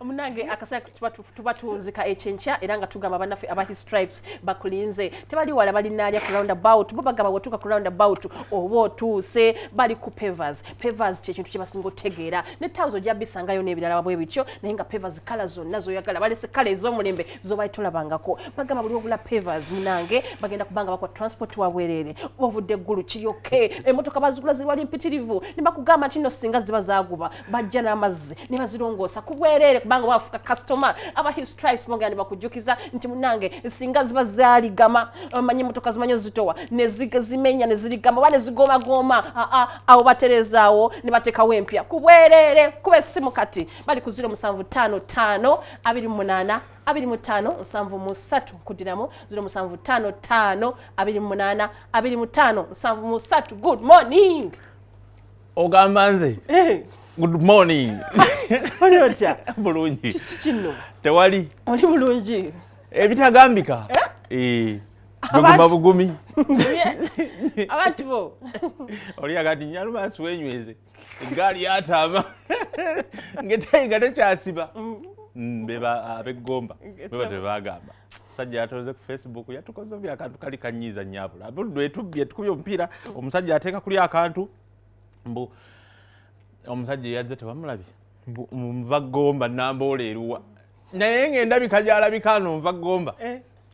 Munange akasaya tuba tuwunzika ekyenkya era nga tugamba bannaffe aba his stripes bakulinze tebali wala balinaalya ku roundabout bo bagamba bw'otuuka ku roundabout oba otuuse bali ku pavers kyekintu kye basinga otegeera ne tawuzi ojja bisangayo n'ebirala bwe bityo naye nga pavers kala zonna zoyagala balese kala ez'omulembe zobaali tolabangako bagamba buli ogula pavers munange bagenda kubanga bakwa transport wabwerere ovudde eggulu kiryoke emmotoka bazigula ziri wali mpitirivu ne bakugamba nti nno singa ziba zaaguba bajja n'amazzi ne bazirongoosa ku bwerere kubanga wafuka customer aba his stripes mongera ne bakujjukiza nti munange singa ziba zaaligama manyi emmotoka zimanyi ozitowa ne zimenya ne zirigama oba ne zigomagoma awo baterezaawo ne bateekawo empya ku bwerere kuba essimu kati bali ku 0755 28 25 73 kudiramu 0755 28 25 73. Good morning. Ogamba nze. Good morning. Olotya. Bulungi. Kino. Tewali. Oli bulungi. Ebitagambika. Bugumi. Abantu bo. Oli agati nyaluma aswenyweze. Egaali yatama. Ngetenga tekyasiba. Beba abegomba. Beba tebagamba. Sajja yatoze ku Facebook yatukoze byakantu kali kanyiza nyabula. Abulwe tubye tukubye omupiira omusajja ateeka kuli akantu. Mbu omusajja yazze tebamulabye nva gomba namboola eruwa naye ngenda bikajala bikano nva gomba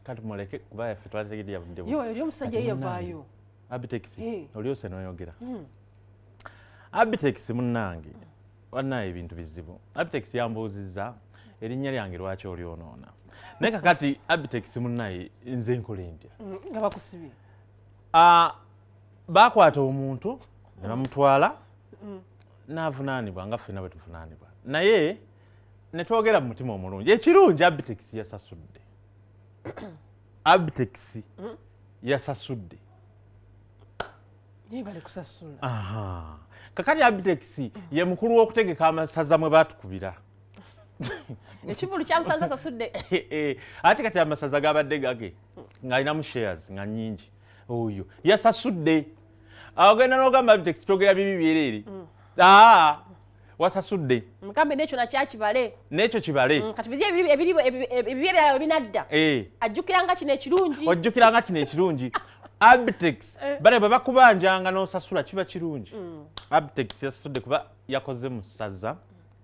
kati muleke kuba yaffe twalategedde yavudde yo oli omusajja yavaayo Abitex oli ose noyogera Abitex munnange wannaye ebintu bizibu Abitex yambuuzizza erinnya lyange lwaki oli onoona naye kakati Abitex munnaye nze nkola ntya nga bakusibye bakwata omuntu ne bamutwala n'avunaanibwa nga ffenna bwe tuvunaanibwa naye ne twogera mu mutima omulungi ekirungi Abitex yasasudde Abitex yasasudde yebale kusasula kakati Abitex ye mukulu w'okutegeka amasaza mwe batukubira ekivulu kyamusanze asasudde ate kati amasaza gabadde gage ng'alinamu shares nga nnyingi oyo yasasudde agenda n'ogamba Abitex twogera bibi byereere wasasudde mukambe n'ekyo nakyakibale n'ekyo kibale kati ebibyebyala binadda ajjukiranga kino ekirungi ojjukiranga kino ekirungi Abitex bale bwe bakubanjanga n'osasula kiba kirungi Abitex yasasudde kuba yakoze mu ssaza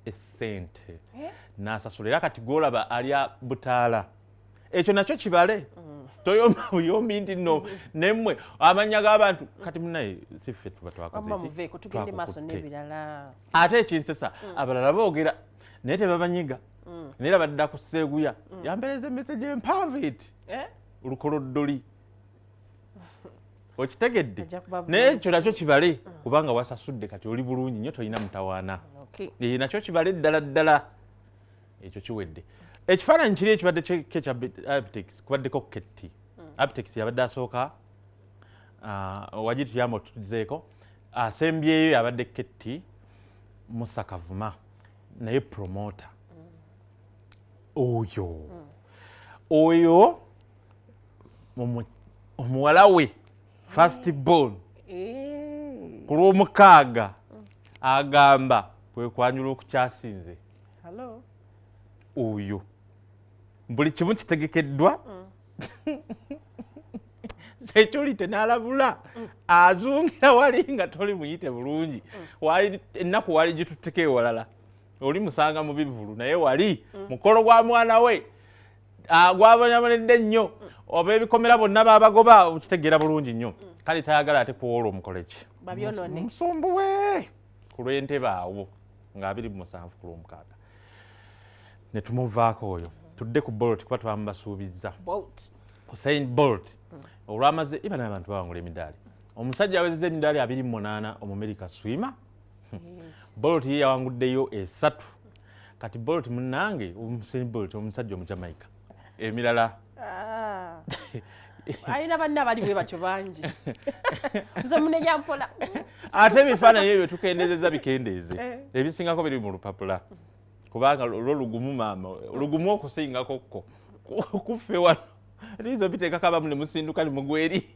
essente n'asasula era kati gwolaba alya butaala ekyo nakyo kibale toyomba buyombi nti no nemmwe amanya g'abantu kati munaye siffe tuba twakozeeko tugende maaso n'ebirala ate ekinsesa abalala boogera naye tebabanyiga naye badda ku sseeguya yampereza emmeseji empanvu eti olukoloddoli okitegedde naye ekyo nakyo kibale kubanga wasasudde kati oli bulungi nnyo tolina mutawaana nakyo kibale ddala ddala ekyo kiwedde ekifaananyi kiri ekibadde kekya Abitex kubaddeko ketti Abitex yabadde asooka wagi tuyamba otuzeeko asembyeyo yabadde ketti Musa Kavuma naye promota oyo omuwala we first born ku lw'omukaaga agamba kwekwanjula okukyasinze oyo buli kimu kitegekeddwa sekyoli tenalabula azungira wali nga toli muyite bulungi ennaku wali gitutteko ewalala oli musanga mu bivulu naye wali mukolo gwa mwana we gwabonyamonedde nnyo oba ebikomera bonna babagoba okitegeera bulungi nnyo kale tayagala ate kuwola omukolo ki musumbu we ku lw'entebe awo nga 27 ku lw'omukaaga ne tumuvaako oyo tudde ku Bolt kuba twamubasuubizza Usain Bolt olwamaze iba n'abantu bawangula emidaali omusajja awezezza emidaali 28 Omumerika swimmer Bolt ye yawanguddeyo 3 kati Bolt munnange Usain Bolt omusajja Omujamaica emirala ayina banna abali bwe batyo bangi nze munenya mpola ate ebifaananyi ebyo tukendezeza bikendeeze ebisingako biri mu lupapula kubanga lwo lugumu maama lugumu okusingako kko kuffe wano lizo biteekako abamu ne musinduka ne mugweri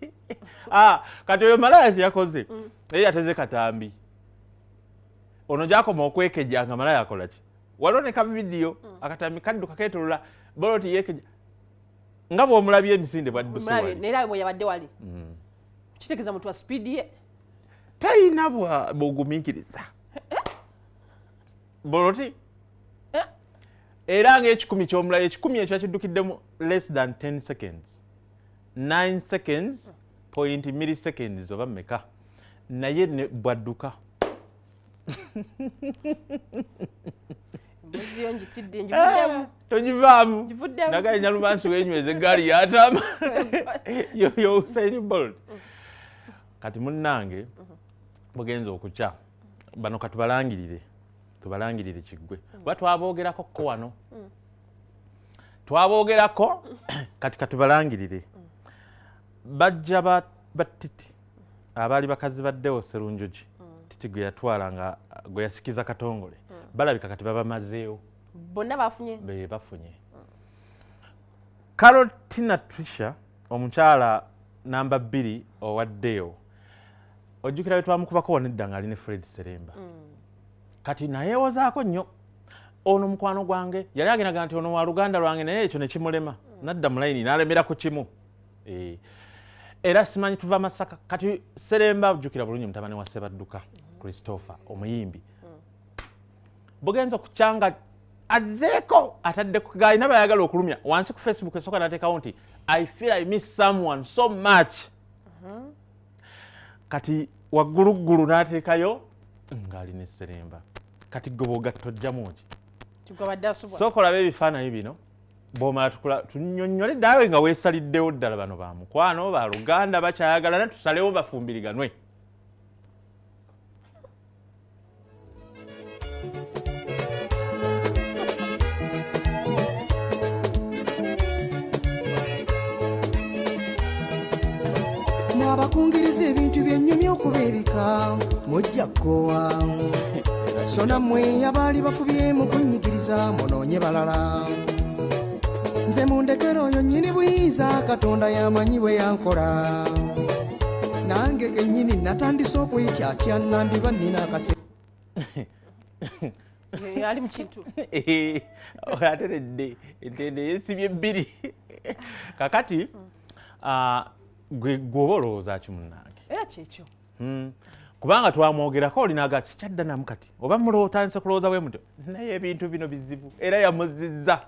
kati oyo malaya teyakoze naye yateze katambi ono gyakoma okwekejja nga malaya akola ki waliwo ne ka video akatambi kadduka keetolola Boloti yekeja nga bw'omulabye emisinde bwadduse wali nera bwe yabadde wali kitegeeza muntu wa speed ye talina bw'ogumiikiriza Boloti era ng'ekikumi ky'omulala ekikumi ekyo kiddukiddemu less than 10 seconds 9 seconds point milliseconds oba mmeka naye ne bwadduka mbuziyo njitidde njivuddemu tongivaamu nagaye nyalumansi wenyweza eggaali yatama yo Usain Bolt kati munnange bugenza okukya bano tubalangirire kiggwe kuba twaboogerako ko wano twaboogerako kati katubalangirire bajja batiti abaali bakazi baddewo Sserunjogi titi gwe yatwala nga gwe yasikiza Katongole balabika kati babamazeewo bonna bafunye bafunye Carol Tina Trisha omukyala namba 2 owaddeyo ojjukira bwe twamukubako wanedda nga ali ne Fred Seremba kati nayeewozaako nnyo ono mukwano gwange yali agendaga nti ono wa luganda lwange naye ekyo ne kimulema nadda mu layini n'alemera ku kimu era simanyi tuva Masaka kati Seremba ojjukira bulungi mutabani wa Sebadduka Christopher omuyimbi bugenza okukyanga azeeko atadde ku gaalina bayagala okulumya wansi ku Facebook esooka n'ateekawo nti I feel I miss someone so much kati wagguluggulu n'ateekayo ng'ali ne Seremba kati gwe bw'ogatta ojjamu ki sooka olabe ebifaananyi bino bw'omala tunnyonnyole daawe nga weesaliddewo ddala bano ba mukwano ba Luganda bakyayagala tusalewo bafumbiriganwe mwabakungiriza ebintu byennyumya okubeereka mujja kkowa so nammwe abaali bafubye mu kunnyigiriza munoonye balala nze mundekera oyo nnyini buyinza Katonda yamanyi bwe yankola nange kennyini natandise okwetyatya nandiba nnina akase ali mu kintu ateredde entende yeesibye 2 kakati gwe oba olowooza ki munnange era kyekyo kubanga twamwogerako olinaga sikyadda namu kati oba mulotandise kulowooza bwe mutyo naye ebintu bino bizibu era yamuzizza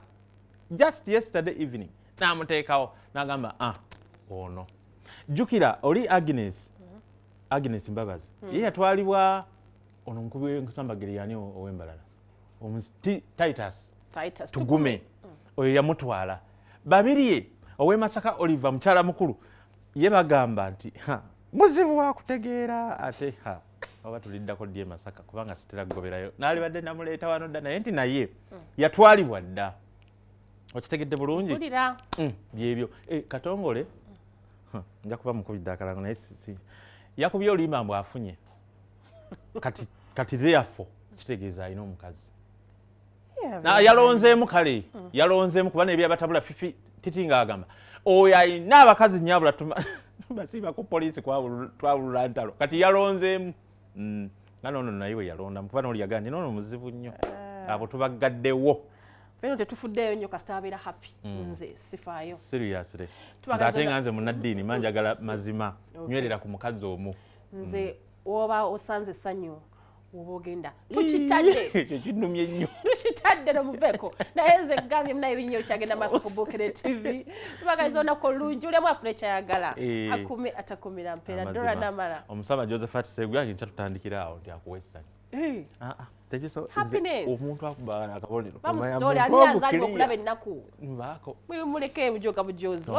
just yesterday evening n'amuteekawo n'agamba ono jjukira oli Agnes Mbabazi ye yatwalibwa ono omukubi w'enkusambagire yani ow'embalala Titus Tugume oyo yamutwala babiri ow'e Masaka Oliver mukyala mukulu ye bagamba nti muzibu wa kutegeera ate oba tuliddako ddi e Masaka kubanga sitera kugoberayo n'alibadde namuleeta wano dda naye nti naye yatwalibwa dda okitegedde bulungi byebyo Katongole nja kuba mukubidde akalango naye yakubye oluyimba mbw afunye kati therefore kitegeeza alina omukazi yalonzeemu kale yalonzeemu kuba nebyabatabula fifi titi ng'agamba oyo alina abakazi nyabula basiibako poliisi twabulula ntalo kati yalonzeemu nga noono naye we yalonda mukuba n'oli yagaa nti noono muzibu nnyo abo tubagaddewo feno tetufuddeyo nnyo kasita abeera happy nze sifaayo seriously ng'ate nga nze munnaddiini manjagala mazima nywerera ku mukazi omu nze woba osanze essanyu woba ogenda tukitadde ekyo kinnumye nnyo tukitadde nomuveeko naye nze gambye munaye ebinnyo kyagenda maaso ku Buukire TV tubagaliza olunaku olungi olyamu afune kyayagala akume atakumira mpeera Dora Namara omusama Josephat Segwa nkya tutandikira awo nti akuwa essanyu omuntu akuba akabonero bamusitoli ani yazaalibwa okulaba ennaku muleke ebujoga bujozi